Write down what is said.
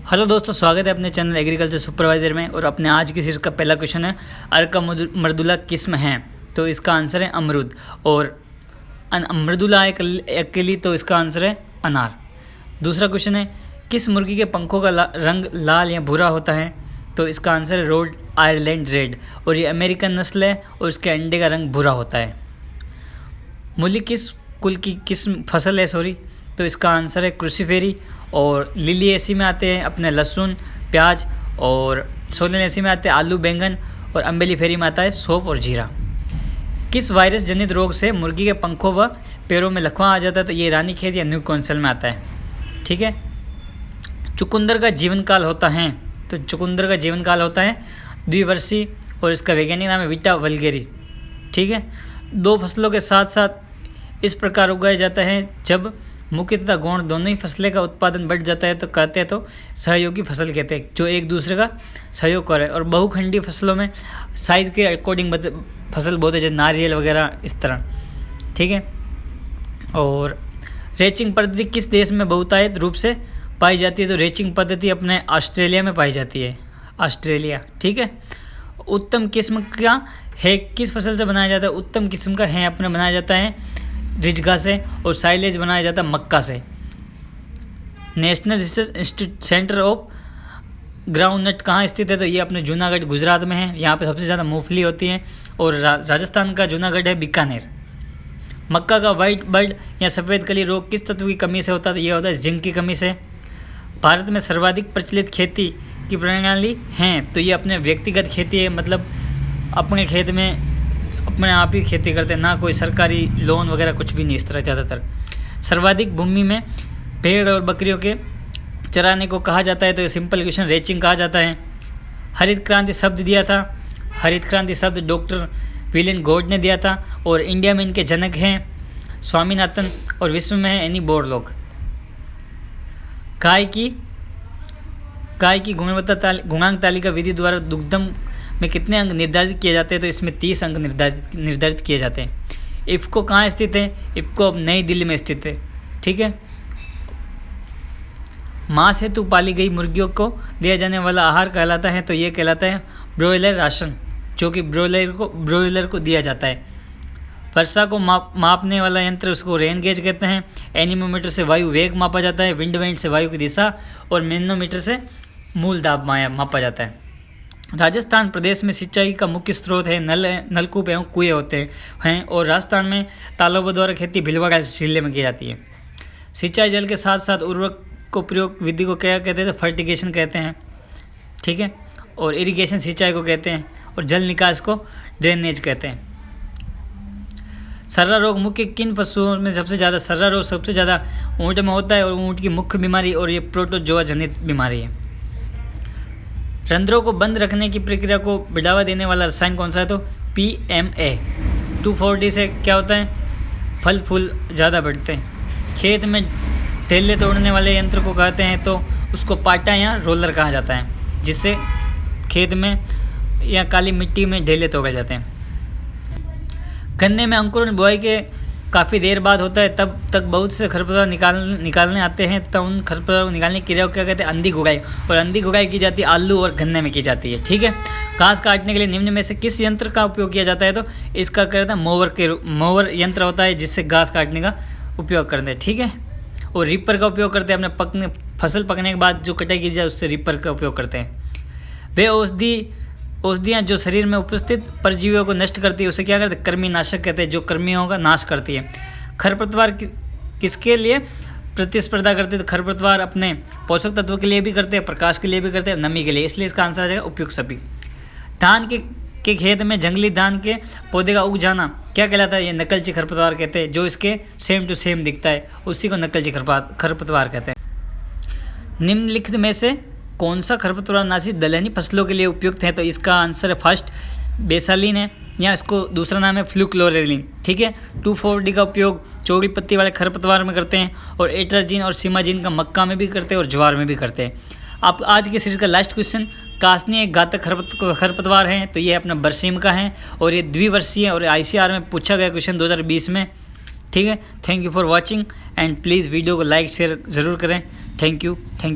Hello दोस्तों, स्वागत है अपने चैनल एग्रीकल्चर सुपरवाइज़र में। और अपने आज की सीरीज़ का पहला क्वेश्चन है, अर्का मृदुला किस्म है? तो इसका आंसर है अमरूद। और मृदुला अकेली, तो इसका आंसर है अनार। दूसरा क्वेश्चन है, किस मुर्गी के पंखों का रंग लाल या भूरा होता है? तो इसका आंसर है रोड आयरलैंड रेड। और ये अमेरिकन नस्ल है और इसके अंडे का रंग भूरा होता है। मूली किस कुल की किस्म फसल है? तो इसका आंसर है क्रूसीफेरी। और लिलिएसी में आते हैं अपने लहसुन, प्याज। और सोलेनेसी में आते हैं आलू, बैंगन। और अम्बेलीफेरी में आता है सौंफ और जीरा। किस वायरस जनित रोग से मुर्गी के पंखों व पैरों में लकवा आ जाता है? तो ये रानीखेत या न्यूकासल में आता है। ठीक है। चुकंदर का जीवन काल होता है? तो चुकंदर का जीवन काल होता है द्विवर्षीय और इसका वैज्ञानिक नाम है विटा वल्गेरी। ठीक है। दो फसलों के साथ साथ इस प्रकार उगाया जाता है जब मुख्य तथा गौण दोनों ही फसलें का उत्पादन बढ़ जाता है, तो कहते हैं तो सहयोगी फसल कहते हैं, जो एक दूसरे का सहयोग करे। और बहुखंडी फसलों में साइज़ के अकॉर्डिंग फसल बोते हैं, जैसे नारियल वगैरह इस तरह। ठीक है। और रेचिंग पद्धति किस देश में बहुतायत रूप से पाई जाती है? तो रेचिंग पद्धति अपने ऑस्ट्रेलिया में पाई जाती है, ऑस्ट्रेलिया। ठीक है। उत्तम किस्म का है किस फसल से बनाया जाता है? उत्तम किस्म का है अपने बनाया जाता है रिजगा से। और साइलेज बनाया जाता है मक्का से। National research centre of groundnut कहाँ स्थित है? तो ये अपने जूनागढ़ गुजरात में है। यहाँ पे सबसे ज़्यादा मूंगफली होती है। और राजस्थान का जूनागढ़ है बीकानेर। मक्का का वाइट बर्ड या सफ़ेद कली रोग किस तत्व की कमी से होता है? तो ये होता है जिंक की कमी से। भारत में सर्वाधिक प्रचलित खेती की प्रणाली हैं? तो ये अपने व्यक्तिगत खेती है, मतलब अपने खेत में अपने आप ही खेती करते हैं, ना कोई सरकारी लोन वगैरह कुछ भी नहीं इस तरह। ज़्यादातर सर्वाधिक भूमि में भेड़ और बकरियों के चराने को कहा जाता है? तो ये सिंपल क्वेश्चन रेचिंग कहा जाता है। हरित क्रांति शब्द दिया था? हरित क्रांति शब्द डॉक्टर विलियम गॉड ने दिया था। और इंडिया में इनके जनक हैं स्वामीनाथन और विश्व में है एनी बोरलॉग। गाय की गुणांक तालिका विधि द्वारा दुग्धम में कितने अंक निर्धारित किए जाते हैं? तो इसमें 30 अंक निर्धारित किए जाते हैं। इफ़को कहाँ स्थित है? इफ़को अब नई दिल्ली में स्थित है। ठीक है। मांस हेतु पाली गई मुर्गियों को दिया जाने वाला आहार कहलाता है? तो ये कहलाता है ब्रोइलर राशन, जो कि ब्रोइलर को दिया जाता है। वर्षा को मापने वाला यंत्र उसको रेन गेज कहते हैं। एनीमोमीटर से वायु वेग मापा जाता है। विंड वेंट से वायु की दिशा। और मैनोमीटर से मूल दाब मापा जाता है। राजस्थान प्रदेश में सिंचाई का मुख्य स्रोत है नलकूप एवं कुएं होते हैं। और राजस्थान में तालाबों द्वारा खेती भीलवाड़ा जिले में की जाती है। सिंचाई जल के साथ साथ उर्वरक को प्रयोग विधि को क्या कहते हैं? तो फर्टिगेशन कहते हैं। ठीक है। और इरिगेशन सिंचाई को कहते हैं। और जल निकास को ड्रेनेज कहते हैं। सर्रा रोग मुख्य किन पशुओं में सबसे ज़्यादा? सर्रा रोग सबसे ज़्यादा ऊँट में होता है। और ऊँट की मुख्य बीमारी और ये प्रोटोजोआ जनित बीमारी है। रंध्रों को बंद रखने की प्रक्रिया को बढ़ावा देने वाला रसायन कौन सा है? तो PMA 2,4-D से क्या होता है? फल फूल ज़्यादा बढ़ते हैं। खेत में ढेले तोड़ने वाले यंत्र को कहते हैं? तो उसको पाटा या रोलर कहा जाता है, जिससे खेत में या काली मिट्टी में ढेले तोड़े जाते हैं। गन्ने में अंकुरण बुआई के काफ़ी देर बाद होता है, तब तक बहुत से खरपतवार निकालने आते हैं। तब उन खरपतवार को निकालने की क्रिया को क्या कहते हैं? अंधी गुड़ाई। और अंधी गुड़ाई की जाती है आलू और गन्ने में की जाती है। ठीक है। घास काटने के लिए निम्न में से किस यंत्र का उपयोग किया जाता है? तो इसका कहते हैं मोवर यंत्र होता है, जिससे घास काटने का उपयोग करते हैं। ठीक है। और रिपर का उपयोग करते हैं अपने फसल पकने के बाद जो कटाई की जाए उससे रिपर का उपयोग करते हैं। वे औषधियाँ जो शरीर में उपस्थित परजीवियों को नष्ट करती है उसे क्या करते हैं? कृमिनाशक कहते हैं, जो कृमियों का नाश करती है। खरपतवार किसके लिए प्रतिस्पर्धा करते हैं? तो खरपतवार अपने पोषक तत्वों के लिए भी करते हैं, प्रकाश के लिए भी करते हैं, नमी के लिए। इसलिए इसका आंसर आ जाएगा उपयुक्त सभी। धान के खेत में जंगली धान के पौधे का उग जाना क्या कहलाता है? ये नकलची खरपतवार कहते हैं। जो इसके सेम टू सेम दिखता है उसी को नकलची खरपतवार कहते हैं। निम्नलिखित में से कौन सा खरपतवार नाशी दलहनी फसलों के लिए उपयुक्त है? तो इसका आंसर है फर्स्ट बेसालिन है, या इसको दूसरा नाम है फ्लूक्लोरेलिन। ठीक है। 2,4-D का उपयोग चौड़ी पत्ती वाले खरपतवार में करते हैं। और एट्राजीन और सीमाजीन का मक्का में भी करते हैं और ज्वार में भी करते हैं। अब आज के सीरीज का लास्ट क्वेश्चन, कासनी एक घातक खरपतवार है? तो ये अपना बरसीम का है और ये द्विवर्षीय और ICR में पूछा गया क्वेश्चन 2020 में। ठीक है। Thank you for watching and please video को लाइक शेयर ज़रूर करें। Thank you so much.